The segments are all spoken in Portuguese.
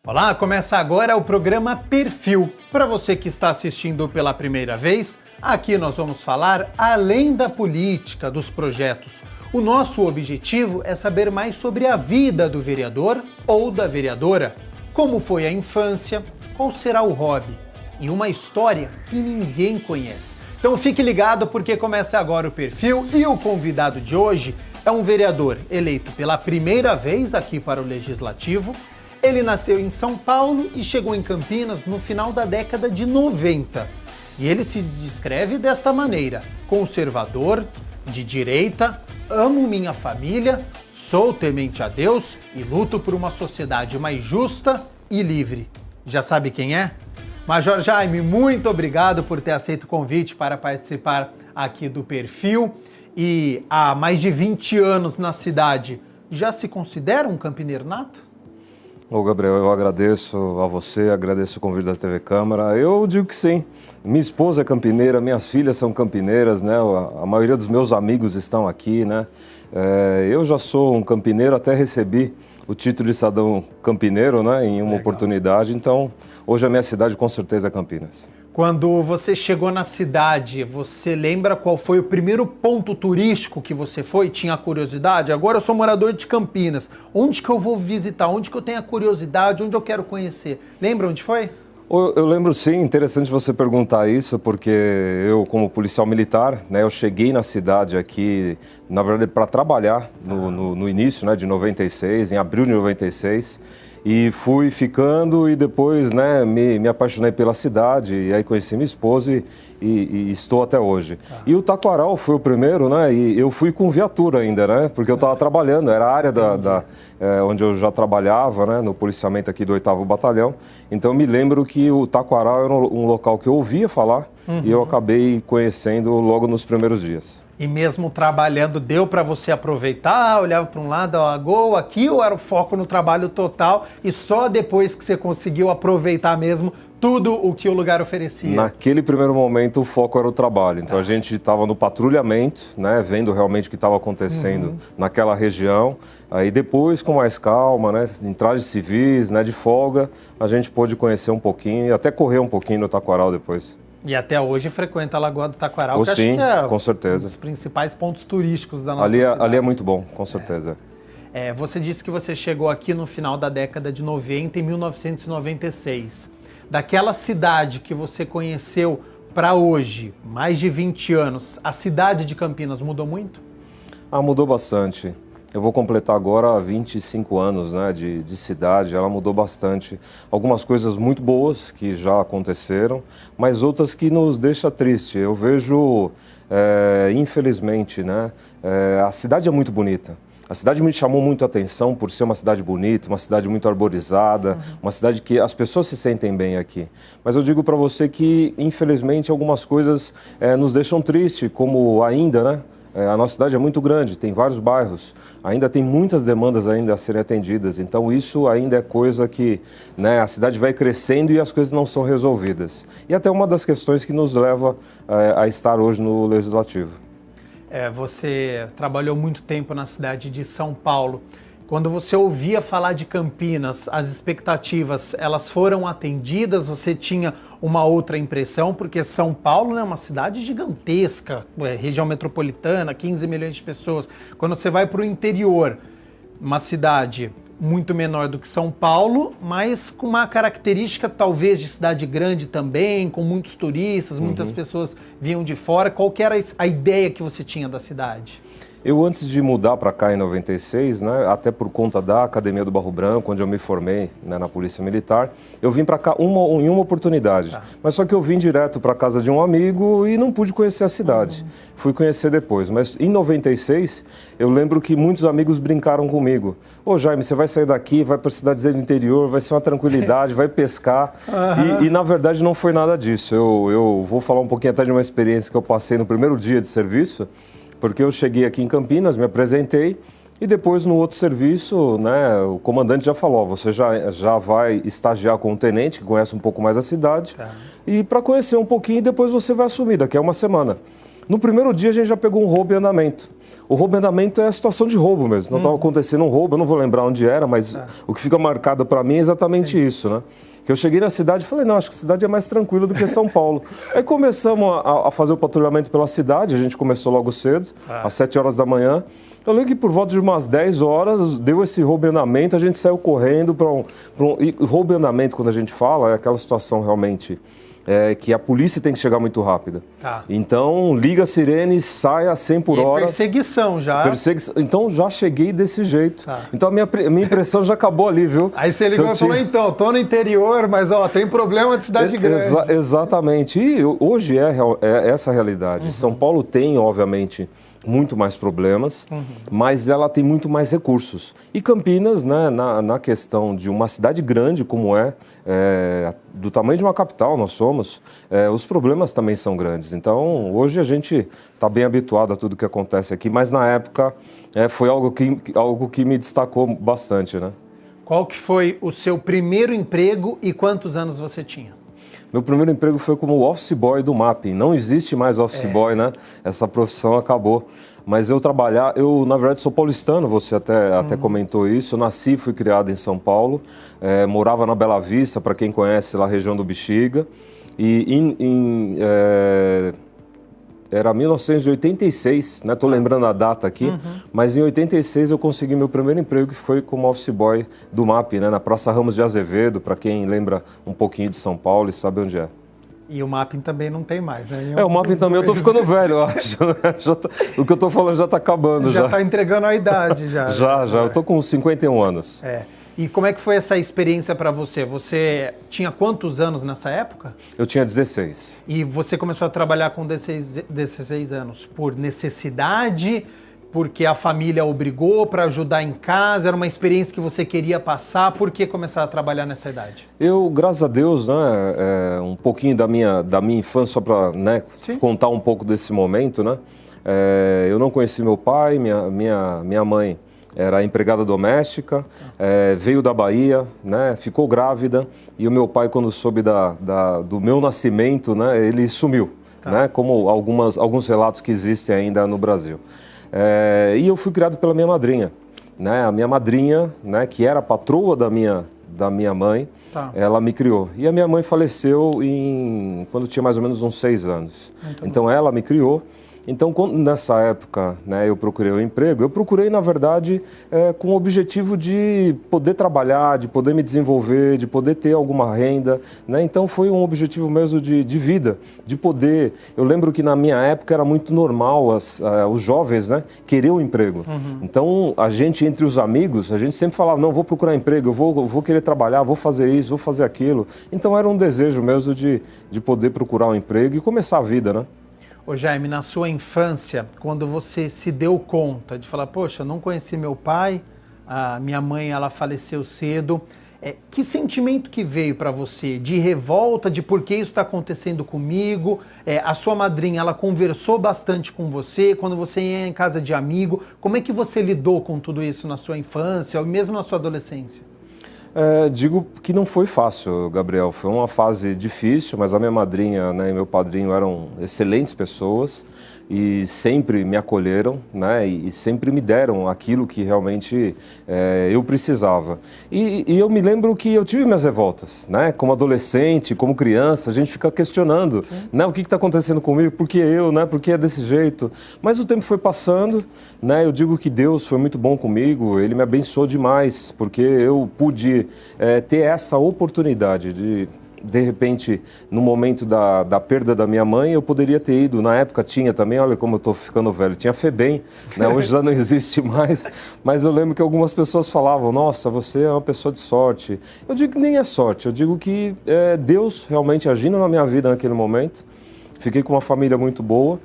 Olá, começa agora o programa Perfil. Para você que está assistindo pela primeira vez, aqui nós vamos falar além da política, dos projetos. O nosso objetivo é saber mais sobre a vida do vereador ou da vereadora, como foi a infância, qual será o hobby e uma história que ninguém conhece. Então fique ligado porque começa agora o Perfil e o convidado de hoje é um vereador eleito pela primeira vez aqui para o Legislativo. Ele nasceu em São Paulo e chegou em Campinas no final da década de 90. E ele se descreve desta maneira: conservador, de direita, amo minha família, sou temente a Deus e luto por uma sociedade mais justa e livre. Já sabe quem é? Major Jaime, muito obrigado por ter aceito o convite para participar aqui do Perfil. E há mais de 20 anos na cidade, já se considera um campineiro nato? Ô Gabriel, eu agradeço a você, agradeço o convite da TV Câmara. Eu digo que sim. Minha esposa é campineira, minhas filhas são campineiras, né? A maioria dos meus amigos estão aqui, né? Eu já sou um campineiro, até recebi o título de cidadão campineiro, né? Em uma oportunidade, então hoje a minha cidade com certeza é Campinas. Quando você chegou na cidade, você lembra qual foi o primeiro ponto turístico que você foi? Tinha curiosidade? Agora eu sou morador de Campinas. Onde que eu vou visitar? Onde que eu tenho a curiosidade? Onde eu quero conhecer? Lembra onde foi? Eu lembro sim, interessante você perguntar isso, porque eu, como policial militar, né, eu cheguei na cidade aqui, na verdade, para trabalhar no início, né, de 96, em abril de 96. E fui ficando e depois, né, me apaixonei pela cidade e aí conheci minha esposa e estou até hoje. E o Taquaral foi o primeiro, né, e eu fui com viatura ainda, né, porque eu estava trabalhando, era a área onde eu já trabalhava, né, no policiamento aqui do 8º Batalhão. Então me lembro que o Taquaral era um local que eu ouvia falar e eu acabei conhecendo logo nos primeiros dias. E mesmo trabalhando, deu para você aproveitar, olhava para um lado, a lagoa aqui, ou era o foco no trabalho total e só depois que você conseguiu aproveitar mesmo tudo o que o lugar oferecia? Naquele primeiro momento o foco era o trabalho, então a gente estava no patrulhamento, né, vendo realmente o que estava acontecendo naquela região. Aí depois, com mais calma, né, em trajes civis, né, de folga, a gente pôde conhecer um pouquinho e até correr um pouquinho no Taquaral depois. E até hoje frequenta a Lagoa do Taquaral, que sim, acho que é com certeza. Um dos principais pontos turísticos da nossa cidade. Ali é muito bom, com certeza. Você disse que você chegou aqui no final da década de 90, em 1996. Daquela cidade que você conheceu para hoje, mais de 20 anos, a cidade de Campinas mudou muito? Mudou bastante. Eu vou completar agora 25 anos, né, de cidade, ela mudou bastante. Algumas coisas muito boas que já aconteceram, mas outras que nos deixam triste. Eu vejo, infelizmente, né, a cidade é muito bonita. A cidade me chamou muito a atenção por ser uma cidade bonita, uma cidade muito arborizada, uma cidade que as pessoas se sentem bem aqui. Mas eu digo para você que, infelizmente, algumas coisas nos deixam tristes, como ainda, né? A nossa cidade é muito grande, tem vários bairros, ainda tem muitas demandas ainda a serem atendidas, então isso ainda é coisa que, né, a cidade vai crescendo e as coisas não são resolvidas. E até uma das questões que nos leva a estar hoje no Legislativo. Você trabalhou muito tempo na cidade de São Paulo. Quando você ouvia falar de Campinas, as expectativas, elas foram atendidas? Você tinha uma outra impressão? Porque São Paulo é uma cidade gigantesca, região metropolitana, 15 milhões de pessoas. Quando você vai para o interior, uma cidade muito menor do que São Paulo, mas com uma característica talvez de cidade grande também, com muitos turistas, muitas pessoas vinham de fora. Qual que era a ideia que você tinha da cidade? Eu, antes de mudar para cá em 96, né, até por conta da Academia do Barro Branco, onde eu me formei, né, na Polícia Militar, eu vim para cá em uma oportunidade. Mas só que eu vim direto para casa de um amigo e não pude conhecer a cidade. Fui conhecer depois. Mas em 96, eu lembro que muitos amigos brincaram comigo. Ô Jaime, você vai sair daqui, vai para a cidadezinha do interior, vai ser uma tranquilidade, vai pescar. E na verdade não foi nada disso. Eu vou falar um pouquinho até de uma experiência que eu passei no primeiro dia de serviço, porque eu cheguei aqui em Campinas, me apresentei e depois no outro serviço, né, o comandante já falou, você já vai estagiar com o tenente, que conhece um pouco mais a cidade, e para conhecer um pouquinho, depois você vai assumir, daqui a uma semana. No primeiro dia a gente já pegou um roubo em andamento. O roubo em andamento é a situação de roubo mesmo. Não estava acontecendo um roubo, eu não vou lembrar onde era, mas o que fica marcado para mim é exatamente isso, né? Que eu cheguei na cidade e falei, não, acho que a cidade é mais tranquila do que São Paulo. Aí começamos a fazer o patrulhamento pela cidade, a gente começou logo cedo, às 7 horas da manhã. Eu lembro que por volta de umas 10 horas deu esse roubo em andamento, a gente saiu correndo para um... E roubo em andamento, quando a gente fala, é aquela situação realmente que a polícia tem que chegar muito rápida. Então, liga a sirene, sai a 100 por hora. Perseguição já. Então, já cheguei desse jeito. Então, a minha impressão já acabou ali, viu? Aí você ligou e falou, então, tô no interior, mas tem problema de cidade grande. Exatamente. E hoje é essa a realidade. São Paulo tem, obviamente, muito mais problemas, mas ela tem muito mais recursos. E Campinas, né, na questão de uma cidade grande como do tamanho de uma capital nós somos, os problemas também são grandes. Então, hoje a gente está bem habituado a tudo que acontece aqui, mas na época foi algo que me destacou bastante, né? Qual que foi o seu primeiro emprego e quantos anos você tinha? Meu primeiro emprego foi como office boy do Mapping. Não existe mais office boy, né? Essa profissão acabou. Mas eu na verdade sou paulistano, você até comentou isso. Eu nasci e fui criado em São Paulo. Morava na Bela Vista, para quem conhece lá a região do Bexiga. E era 1986, né? Tô lembrando a data aqui, mas em 86 eu consegui meu primeiro emprego, que foi como office boy do MAP, né? Na Praça Ramos de Azevedo, para quem lembra um pouquinho de São Paulo e sabe onde é. E o Mapping também não tem mais, né? O Mapping também, eu tô ficando velho, eu acho. O que eu tô falando já tá acabando. Já tá entregando a idade, já. Já, eu tô com 51 anos. E como é que foi essa experiência para você? Você tinha quantos anos nessa época? Eu tinha 16. E você começou a trabalhar com 16 anos por necessidade, porque a família obrigou para ajudar em casa? Era uma experiência que você queria passar? Por que começar a trabalhar nessa idade? Eu, graças a Deus, né, um pouquinho da minha infância, só para contar um pouco desse momento, né? Eu não conheci meu pai, minha mãe era empregada doméstica, veio da Bahia, né, ficou grávida, e o meu pai, quando soube do meu nascimento, né, ele sumiu, né, como alguns relatos que existem ainda no Brasil. E eu fui criado pela minha madrinha, né, a minha madrinha, né, que era patroa da minha mãe, ela me criou. E a minha mãe faleceu quando tinha mais ou menos uns 6 anos. Então ela me criou. Então, nessa época, né, eu procurei um emprego. Eu procurei, na verdade, com o objetivo de poder trabalhar, de poder me desenvolver, de poder ter alguma renda, né? Então, foi um objetivo mesmo de vida, de poder... Eu lembro que na minha época era muito normal os jovens, né, querer um emprego. Então, a gente, entre os amigos, a gente sempre falava, não, vou procurar emprego, eu vou querer trabalhar, vou fazer isso, vou fazer aquilo. Então, era um desejo mesmo de poder procurar um emprego e começar a vida, né? Ô Jaime, na sua infância, quando você se deu conta de falar, poxa, não conheci meu pai, a minha mãe ela faleceu cedo, que sentimento que veio para você? De revolta, de por que isso está acontecendo comigo? A sua madrinha, ela conversou bastante com você, quando você ia em casa de amigo, como é que você lidou com tudo isso na sua infância ou mesmo na sua adolescência? Digo que não foi fácil, Gabriel. Foi uma fase difícil, mas a minha madrinha, né, e meu padrinho eram excelentes pessoas e sempre me acolheram, né, e sempre me deram aquilo que realmente eu precisava. E eu me lembro que eu tive minhas revoltas, né, como adolescente, como criança, a gente fica questionando, né, o que está acontecendo comigo, por que eu, né, por que é desse jeito? Mas o tempo foi passando, né, eu digo que Deus foi muito bom comigo, Ele me abençoou demais, porque eu pude ter essa oportunidade de repente, no momento da perda da minha mãe, eu poderia ter ido. Na época tinha também, olha como eu estou ficando velho, tinha FEBEM, né? Hoje já não existe mais, mas eu lembro que algumas pessoas falavam, nossa, você é uma pessoa de sorte. Eu digo que nem é sorte, eu digo que Deus realmente agindo na minha vida naquele momento. Fiquei com uma família muito boa.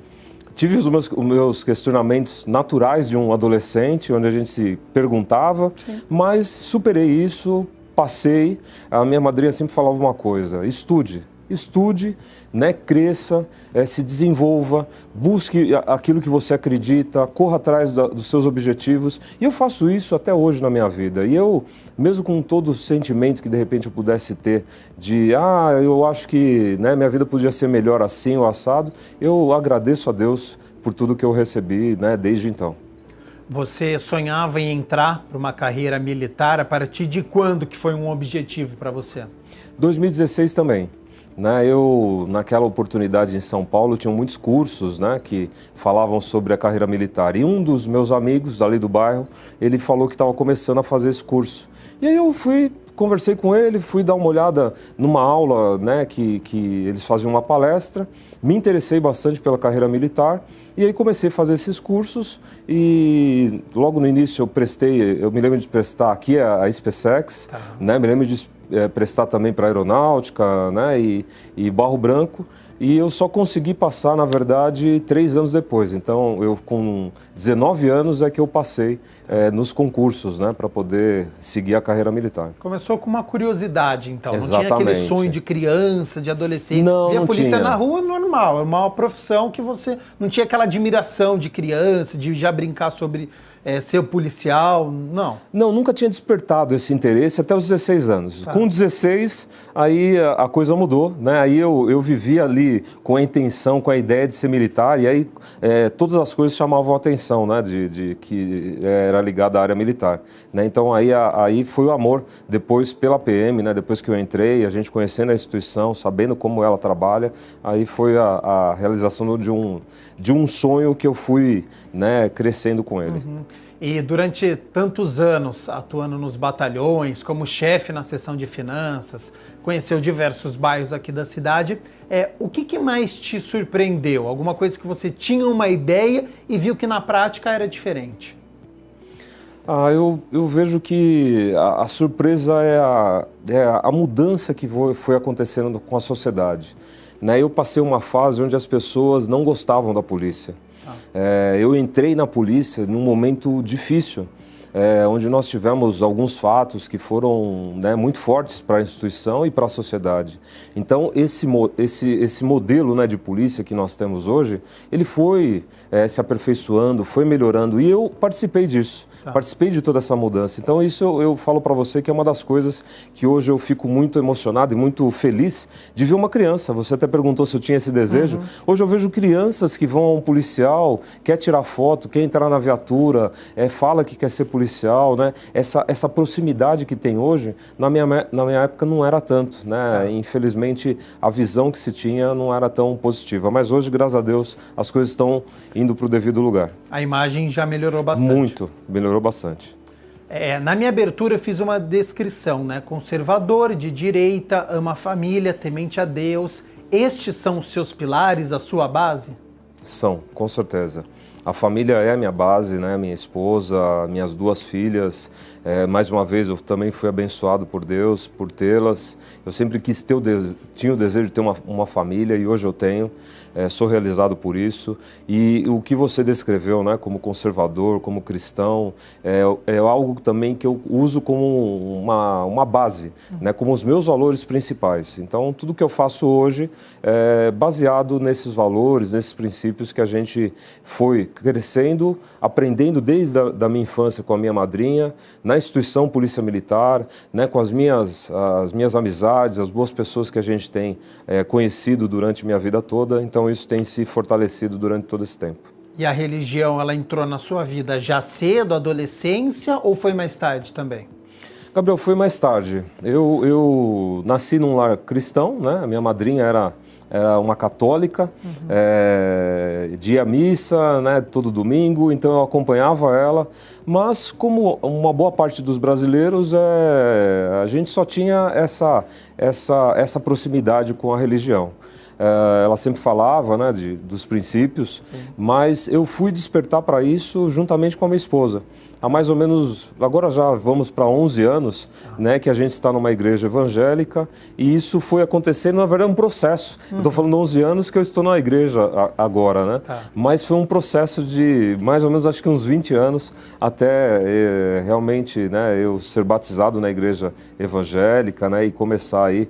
Tive os meus questionamentos naturais de um adolescente, onde a gente se perguntava, mas superei isso. Passei, a minha madrinha sempre falava uma coisa, estude, estude, né, cresça, se desenvolva, busque aquilo que você acredita, corra atrás dos seus objetivos. E eu faço isso até hoje na minha vida. E eu, mesmo com todo o sentimento que de repente eu pudesse ter de, eu acho que, né, minha vida podia ser melhor assim ou assado, eu agradeço a Deus por tudo que eu recebi, né, desde então. Você sonhava em entrar para uma carreira militar a partir de quando que foi um objetivo para você? 2016 também. Né, eu, naquela oportunidade em São Paulo, tinha muitos cursos, né, que falavam sobre a carreira militar. E um dos meus amigos ali do bairro, ele falou que estava começando a fazer esse curso. E aí eu conversei com ele, fui dar uma olhada numa aula, né, que eles faziam uma palestra, me interessei bastante pela carreira militar e aí comecei a fazer esses cursos e logo no início eu me lembro de prestar aqui a SpaceX, né, me lembro de prestar também para aeronáutica, né, e Barro Branco. E eu só consegui passar, na verdade, 3 anos depois. Então, eu com 19 anos é que eu passei nos concursos, né, para poder seguir a carreira militar. Começou com uma curiosidade, então. Exatamente. Não tinha aquele sonho de criança, de adolescente. Via a polícia na rua, normal. É uma profissão que você não tinha aquela admiração de criança, de já brincar sobre ser policial, não? Não, nunca tinha despertado esse interesse até os 16 anos. Com 16, aí a coisa mudou, né? Aí eu vivia ali com a intenção, com a ideia de ser militar, e aí todas as coisas chamavam a atenção, né? De que era ligado à área militar, né? Então aí foi o amor, depois pela PM, né? Depois que eu entrei, a gente conhecendo a instituição, sabendo como ela trabalha, aí foi a realização de um sonho que eu fui, né, crescendo com ele. Uhum. E durante tantos anos atuando nos batalhões, como chefe na seção de finanças, conheceu diversos bairros aqui da cidade, o que mais te surpreendeu? Alguma coisa que você tinha uma ideia e viu que na prática era diferente? Eu vejo que a surpresa é a mudança que foi acontecendo com a sociedade. Né? Eu passei uma fase onde as pessoas não gostavam da polícia. Eu entrei na polícia num momento difícil, onde nós tivemos alguns fatos que foram, né, muito fortes para a instituição e para a sociedade. Então, esse modelo, né, de polícia que nós temos hoje, ele foi se aperfeiçoando, foi melhorando e eu participei disso. Participei de toda essa mudança. Então, isso eu falo para você que é uma das coisas que hoje eu fico muito emocionado e muito feliz de ver uma criança. Você até perguntou se eu tinha esse desejo. Hoje eu vejo crianças que vão a um policial, quer tirar foto, quer entrar na viatura, fala que quer ser policial, né? Essa proximidade que tem hoje, na minha época não era tanto, né? Infelizmente, a visão que se tinha não era tão positiva. Mas hoje, graças a Deus, as coisas estão indo para o devido lugar. A imagem já melhorou bastante. Muito, melhorou bastante. Na minha abertura eu fiz uma descrição, né? Conservador, de direita, ama a família, temente a Deus. Estes são os seus pilares, a sua base? São, com certeza. A família é a minha base, né? Minha esposa, minhas 2 filhas. Mais uma vez, eu também fui abençoado por Deus, por tê-las. Eu sempre tinha o desejo de ter uma família e hoje eu tenho. Sou realizado por isso. E o que você descreveu, né, como conservador, como cristão, é algo também que eu uso como uma base, né, como os meus valores principais. Então, tudo que eu faço hoje é baseado nesses valores, nesses princípios que a gente foi crescendo, aprendendo desde a minha infância com a minha madrinha, na instituição Polícia Militar, né, com as minhas amizades, as boas pessoas que a gente tem conhecido durante minha vida toda. Então, isso tem se fortalecido durante todo esse tempo. E a religião, ela entrou na sua vida já cedo, adolescência, ou foi mais tarde também? Gabriel, foi mais tarde. Eu nasci num lar cristão, né? A minha madrinha era uma católica, de ir à missa, né, todo domingo, então eu acompanhava ela, mas como uma boa parte dos brasileiros, a gente só tinha essa proximidade com a religião. ela sempre falava, né, dos princípios, mas eu fui despertar para isso juntamente com a minha esposa. Há mais ou menos, agora já vamos para 11 anos, né, que a gente está numa igreja evangélica e isso foi acontecendo, na verdade, um processo. Eu estou falando 11 anos que eu estou na igreja agora, né? Mas foi um processo de mais ou menos, acho que uns 20 anos, até realmente, né, eu ser batizado na igreja evangélica, né, e começar aí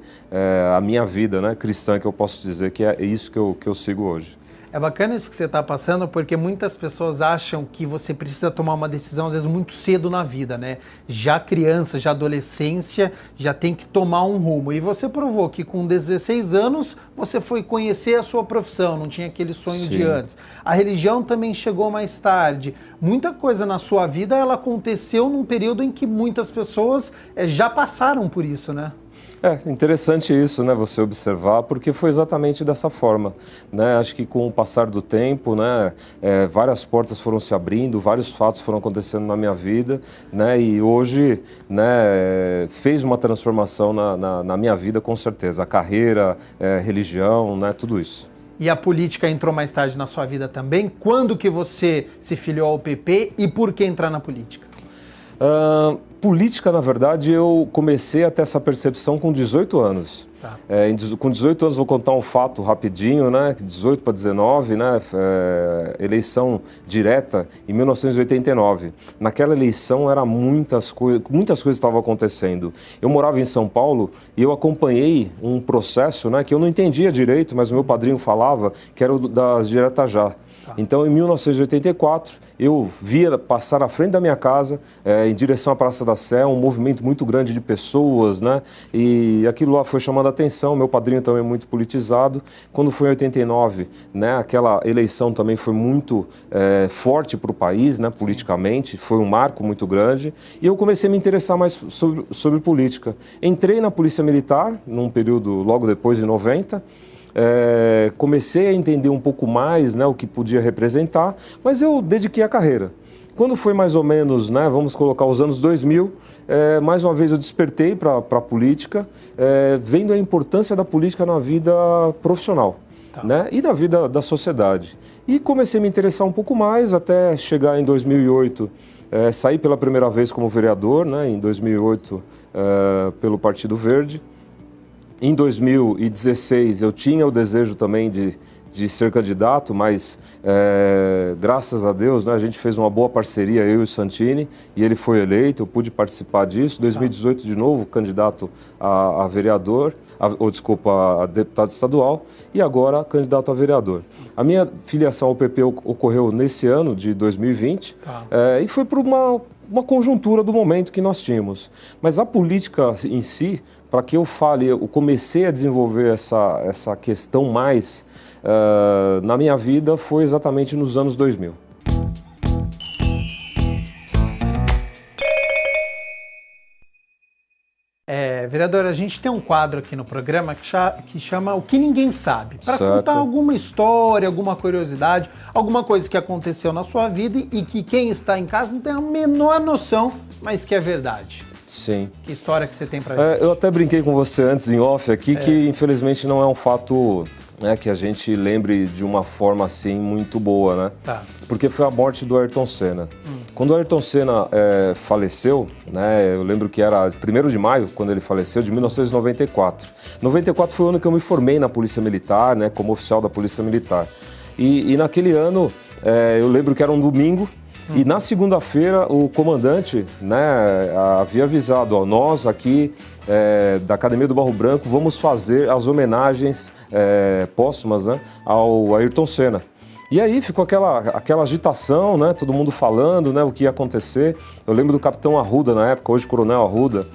a minha vida, né, cristã, que eu posso dizer que é isso que eu sigo hoje. É bacana isso que você está passando, porque muitas pessoas acham que você precisa tomar uma decisão, às vezes, muito cedo na vida, né? Já criança, já adolescência, já tem que tomar um rumo. E você provou que com 16 anos você foi conhecer a sua profissão, não tinha aquele sonho de antes. A religião também chegou mais tarde. Muita coisa na sua vida, ela aconteceu num período em que muitas pessoas já passaram por isso, né? É interessante isso, né, você observar, porque foi exatamente dessa forma, né? Acho que com o passar do tempo, né, várias portas foram se abrindo, vários fatos foram acontecendo na minha vida, né, e hoje, né, fez uma transformação na minha vida, com certeza, a carreira, religião, né, tudo isso. E a política entrou mais tarde na sua vida também? Quando que você se filiou ao PP e por que entrar na política? Política, na verdade, eu comecei a ter essa percepção com 18 anos. Tá. Com 18 anos, vou contar um fato rapidinho, né? 18 para 19, né? Eleição direta em 1989. Naquela eleição, muitas coisas estavam acontecendo. Eu morava em São Paulo e eu acompanhei um processo, né, que eu não entendia direito, mas o meu padrinho falava que era o das diretas já. Então, em 1984, eu via passar à frente da minha casa, em direção à Praça da Sé, um movimento muito grande de pessoas, né? E aquilo lá foi chamando a atenção. Meu padrinho também é muito politizado. Quando foi em 89, né, aquela eleição também foi muito forte para o país, né, politicamente. Foi um marco muito grande. E eu comecei a me interessar mais sobre política. Entrei na Polícia Militar, num período logo depois, em 90. Comecei a entender um pouco mais, né, o que podia representar, mas eu dediquei a carreira. Quando foi mais ou menos, né, vamos colocar os anos 2000, mais uma vez eu despertei para a política, vendo a importância da política na vida profissional, né, e na vida da sociedade. E comecei a me interessar um pouco mais até chegar em 2008, saí pela primeira vez como vereador, né, em 2008 pelo Partido Verde. Em 2016 eu tinha o desejo também de ser candidato, mas graças a Deus, né, a gente fez uma boa parceria, eu e o Santini, e ele foi eleito, eu pude participar disso. 2018 de novo, candidato a vereador, a deputado estadual, e agora candidato a vereador. A minha filiação ao PP ocorreu nesse ano de 2020, e foi por uma conjuntura do momento que nós tínhamos. Mas a política em si, para que eu fale, eu comecei a desenvolver essa questão mais na minha vida, foi exatamente nos anos 2000. Vereador, a gente tem um quadro aqui no programa que chama O que Ninguém Sabe, para contar alguma história, alguma curiosidade, alguma coisa que aconteceu na sua vida e que quem está em casa não tem a menor noção, mas que é verdade. Sim. Que história que você tem pra gente? Eu até brinquei com você antes em off aqui que infelizmente não é um fato, né, que a gente lembre de uma forma assim muito boa, né? Tá. Porque foi a morte do Ayrton Senna. Quando o Ayrton Senna faleceu, né, eu lembro que era 1º de maio, quando ele faleceu, de 1994. 94 foi o ano que eu me formei na Polícia Militar, né, como oficial da Polícia Militar. E naquele ano, eu lembro que era um domingo, e na segunda-feira o comandante, né, havia avisado, nós aqui da Academia do Barro Branco vamos fazer as homenagens póstumas, né, ao Ayrton Senna. E aí ficou aquela agitação, né, todo mundo falando, né, o que ia acontecer. Eu lembro do capitão Arruda na época, hoje coronel Arruda,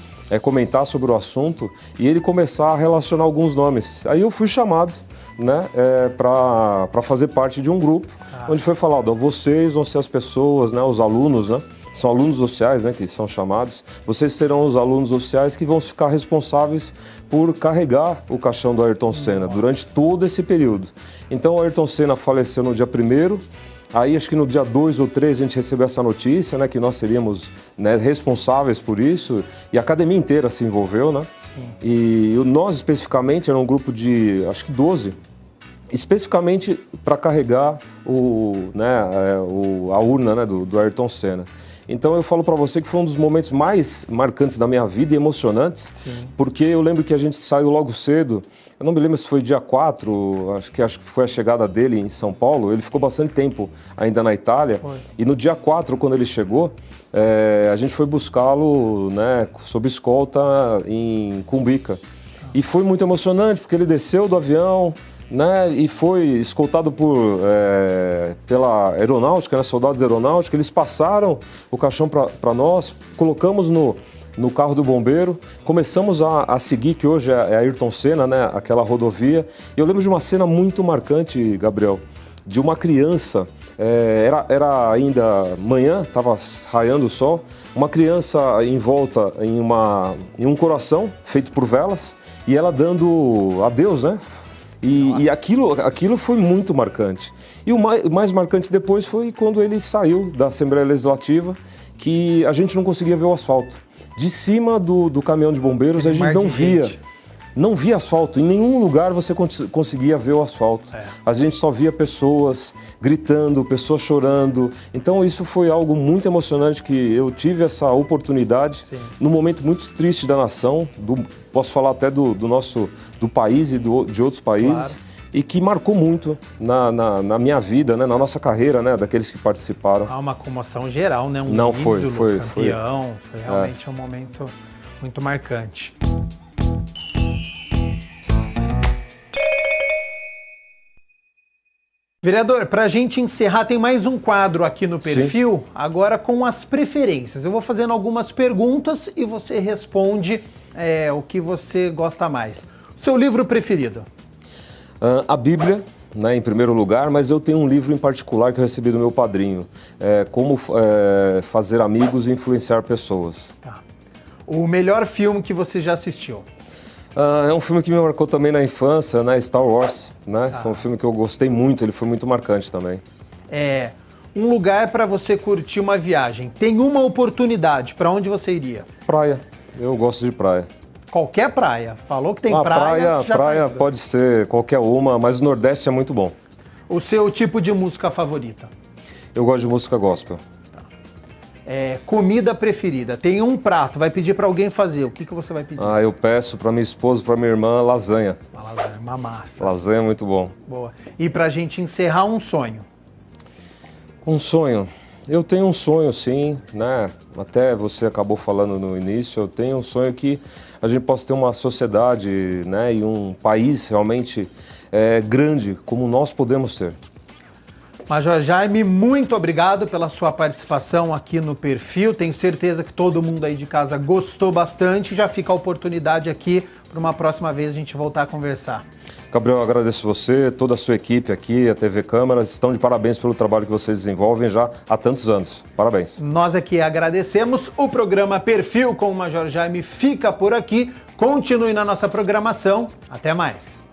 comentar sobre o assunto e ele começar a relacionar alguns nomes. Aí eu fui chamado, né, para fazer parte de um grupo, onde foi falado, vocês vão ser as pessoas, né, os alunos, né, são alunos oficiais, né, que são chamados, vocês serão os alunos oficiais que vão ficar responsáveis por carregar o caixão do Ayrton Senna durante todo esse período. Então o Ayrton Senna faleceu no dia 1º, aí acho que no dia 2 ou 3 a gente recebeu essa notícia, né, que nós seríamos, né, responsáveis por isso, e a academia inteira se envolveu, né? Sim. E nós especificamente era um grupo de, acho que 12 especificamente para carregar a urna, né, do Ayrton Senna. Então eu falo para você que foi um dos momentos mais marcantes da minha vida e emocionantes, Sim. porque eu lembro que a gente saiu logo cedo, eu não me lembro se foi dia 4, acho que foi a chegada dele em São Paulo, ele ficou bastante tempo ainda na Itália, e no dia 4, quando ele chegou, a gente foi buscá-lo, né, sob escolta em Cumbica. E foi muito emocionante, porque ele desceu do avião, né, e foi escoltado pela aeronáutica, né, soldados aeronáuticos. Eles passaram o caixão para nós, colocamos no carro do bombeiro, começamos a seguir, que hoje é Ayrton Senna, né, aquela rodovia. E eu lembro de uma cena muito marcante, Gabriel, de uma criança, era ainda manhã, estava raiando o sol, uma criança envolta em um coração feito por velas, e ela dando adeus, né? E aquilo foi muito marcante. E o mais marcante depois foi quando ele saiu da Assembleia Legislativa, que a gente não conseguia ver o asfalto. De cima do caminhão de bombeiros a gente não via asfalto. Em nenhum lugar você conseguia ver o asfalto. A gente só via pessoas gritando, pessoas chorando. Então isso foi algo muito emocionante, que eu tive essa oportunidade, num momento muito triste da nação, posso falar até do país e de outros países, claro. E que marcou muito na minha vida, né, na nossa carreira, né, daqueles que participaram. Há uma comoção geral, né? Não, foi realmente um momento muito marcante. Vereador, para a gente encerrar, tem mais um quadro aqui no perfil, agora com as preferências. Eu vou fazendo algumas perguntas e você responde o que você gosta mais. Seu livro preferido? A Bíblia, né, em primeiro lugar, mas eu tenho um livro em particular que eu recebi do meu padrinho. Como fazer amigos e influenciar pessoas. Tá. O melhor filme que você já assistiu? É um filme que me marcou também na infância, né? Star Wars, né? Foi um filme que eu gostei muito, ele foi muito marcante também. Um lugar para você curtir uma viagem. Tem uma oportunidade, para onde você iria? Praia, eu gosto de praia. Qualquer praia? Falou que tem praia, praia pode ser qualquer uma, mas o Nordeste é muito bom. O seu tipo de música favorita? Eu gosto de música gospel. Comida preferida. Tem um prato, vai pedir para alguém fazer. O que você vai pedir? Eu peço para minha esposa, para minha irmã, lasanha. Uma lasanha, uma massa. Lasanha é muito bom. Boa. E para a gente encerrar, um sonho? Um sonho? Eu tenho um sonho, sim, né? Até você acabou falando no início, eu tenho um sonho que a gente possa ter uma sociedade, né, e um país realmente grande, como nós podemos ser. Major Jaime, muito obrigado pela sua participação aqui no Perfil. Tenho certeza que todo mundo aí de casa gostou bastante. Já fica a oportunidade aqui para uma próxima vez a gente voltar a conversar. Gabriel, eu agradeço você, toda a sua equipe aqui, a TV Câmaras, estão de parabéns pelo trabalho que vocês desenvolvem já há tantos anos. Parabéns. Nós aqui agradecemos. O programa Perfil com o Major Jaime fica por aqui. Continue na nossa programação. Até mais.